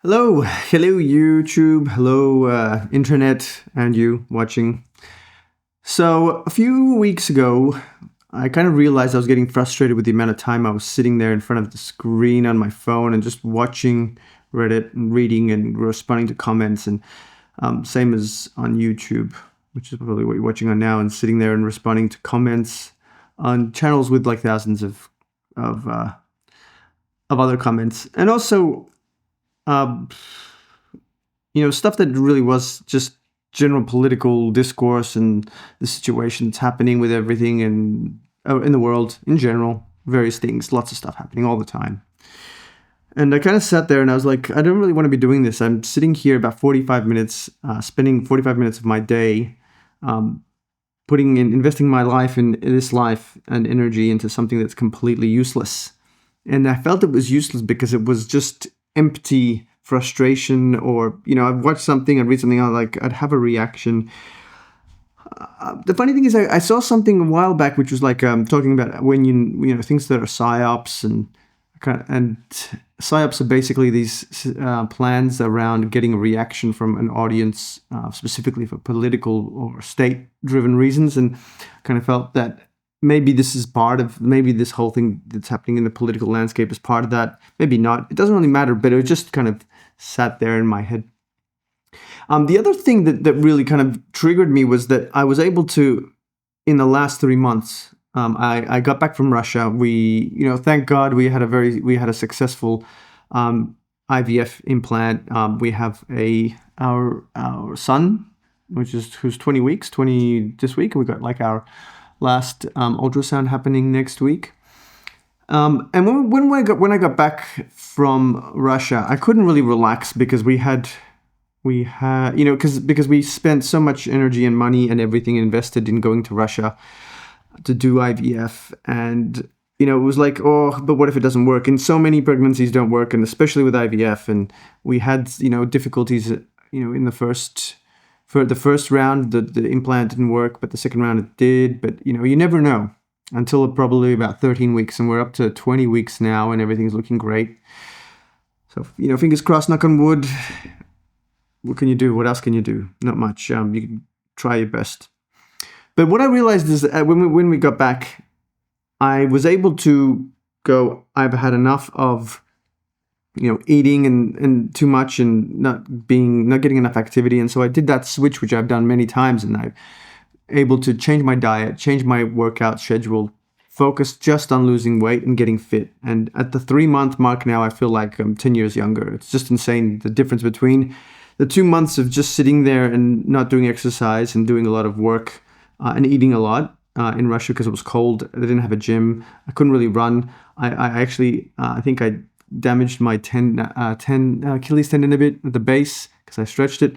Hello YouTube, hello internet, and you watching. So a few weeks ago, I kind of realized I was getting frustrated with the amount of time I was sitting there in front of the screen on my phone and just watching Reddit and reading and responding to comments, and same as on YouTube, which is probably what you're watching on now, and sitting there and responding to comments on channels with like thousands of uh, of other comments, and also um, stuff that really was just general political discourse and the situation that's happening with everything and in the world in general, various things, lots of stuff happening all the time. And I kind of sat there and I was like, I don't really want to be doing this. I'm sitting here about 45 minutes, spending 45 minutes of my day, investing my life in this life and energy into something that's completely useless. And I felt it was useless because it was just empty frustration, or I'd watch something, I'd read something, I'd have a reaction. The funny thing is, I saw something a while back which was like talking about when things that are psyops, and psyops are basically these plans around getting a reaction from an audience, specifically for political or state-driven reasons, and kind of felt that maybe this whole thing that's happening in the political landscape is part of that. Maybe not. It doesn't really matter, but it just kind of sat there in my head. The other thing that really kind of triggered me was that I was able to, in the last 3 months, I got back from Russia. We, thank God, we had a successful IVF implant. We have our son, who's 20 this week. We got like our last ultrasound happening next week. And when I got back from Russia, I couldn't really relax because because we spent so much energy and money and everything invested in going to Russia to do IVF, and it was like, oh, but what if it doesn't work? And so many pregnancies don't work, and especially with IVF. And we had difficulties, in the first round, the implant didn't work, but the second round it did. But you never know until probably about 13 weeks, and we're up to 20 weeks now, and everything's looking great. So fingers crossed, knock on wood. What can you do? What else can you do? Not much. You can try your best. But what I realized is that when we got back, I was able to go, I've had enough of eating and too much and not getting enough activity. And so I did that switch, which I've done many times, and I'm able to change my diet, change my workout schedule, focus just on losing weight and getting fit. And at the 3-month mark now, I feel like I'm 10 years younger. It's just insane, the difference between the 2 months of just sitting there and not doing exercise and doing a lot of work and eating a lot in Russia because it was cold. They didn't have a gym. I couldn't really run. I actually, I think I damaged my 10 Achilles tendon a bit at the base because I stretched it.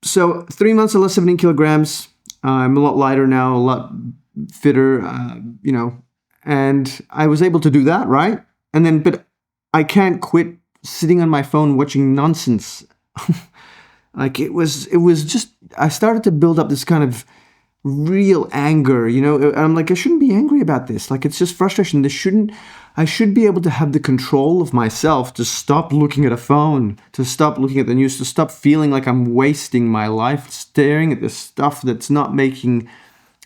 So 3 months, I lost 17 kilograms. I'm a lot lighter now, a lot fitter, and I was able to do that, right? But I can't quit sitting on my phone watching nonsense. Like it was just, I started to build up this kind of real anger, I'm like, I shouldn't be angry about this. Like, it's just frustration. I should be able to have the control of myself to stop looking at a phone, to stop looking at the news, to stop feeling like I'm wasting my life staring at this stuff that's not making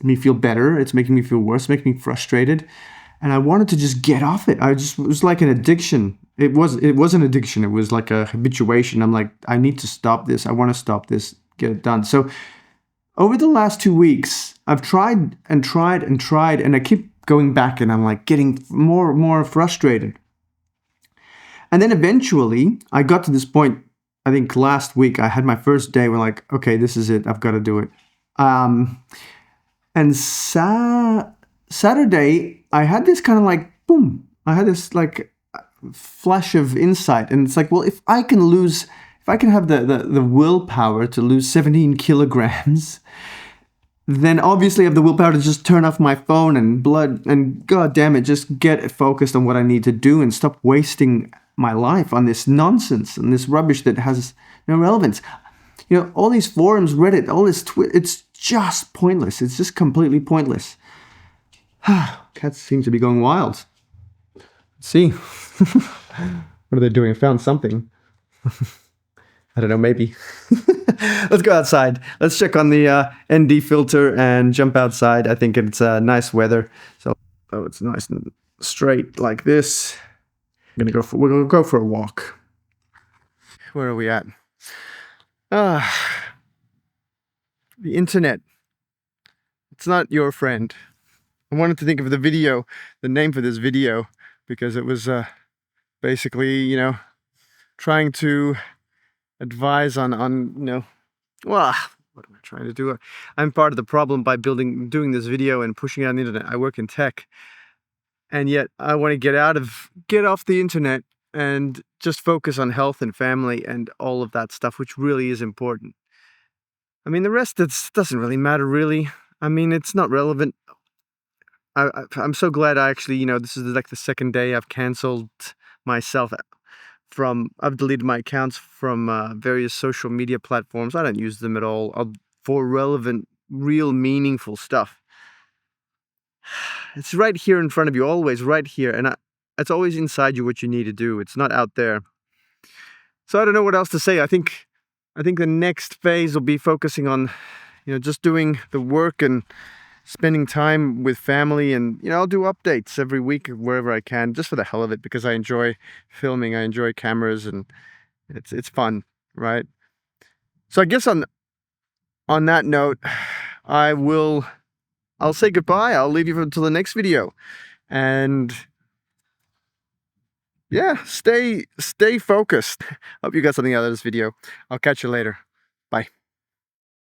me feel better. It's making me feel worse, making me frustrated. And I wanted to just get off it. It was like an addiction. It was an addiction. It was like a habituation. I'm like, I need to stop this. I want to stop this, get it done. So over the last 2 weeks, I've tried and tried and tried, and I keep going back, and I'm like getting more and more frustrated. And then eventually I got to this point. I think last week I had my first day where like, okay, this is it. I've got to do it. And Saturday, I had this kind of like, boom. I had this like flash of insight. And it's like, well, if I can have the willpower to lose 17 kilograms, then obviously I have the willpower to just turn off my phone and god damn it, just get focused on what I need to do and stop wasting my life on this nonsense and this rubbish that has no relevance. All these forums, Reddit, all this it's just pointless. It's just completely pointless. Cats seem to be going wild. Let's see. What are they doing? I found something. I don't know, maybe. Let's go outside. Let's check on the ND filter and jump outside. I think it's nice weather. So, oh, it's nice and straight like this. We're gonna go for a walk. Where are we at? The internet. It's not your friend. I wanted to think of the name for this video, because it was basically, you know, trying to advise on well, what am I trying to do? I'm part of the problem by doing this video and pushing it on the internet. I work in tech, and yet I want to get off the internet and just focus on health and family and all of that stuff, which really is important. I mean, the rest doesn't really matter, really. I mean, it's not relevant. I'm so glad I actually, you know, this is like the second day I've canceled myself I've deleted my accounts from various social media platforms. I don't use them at all for relevant, real, meaningful stuff. It's right here in front of you, always right here. And it's always inside you what you need to do. It's not out there. So I don't know what else to say. I think the next phase will be focusing on, you know, just doing the work and spending time with family, and, you know, I'll do updates every week wherever I can, just for the hell of it, because I enjoy filming, I enjoy cameras, and it's fun, right? So I guess on that note, I'll say goodbye. I'll leave you until the next video, and yeah, stay focused. Hope you got something out of this video. I'll catch you later. Bye.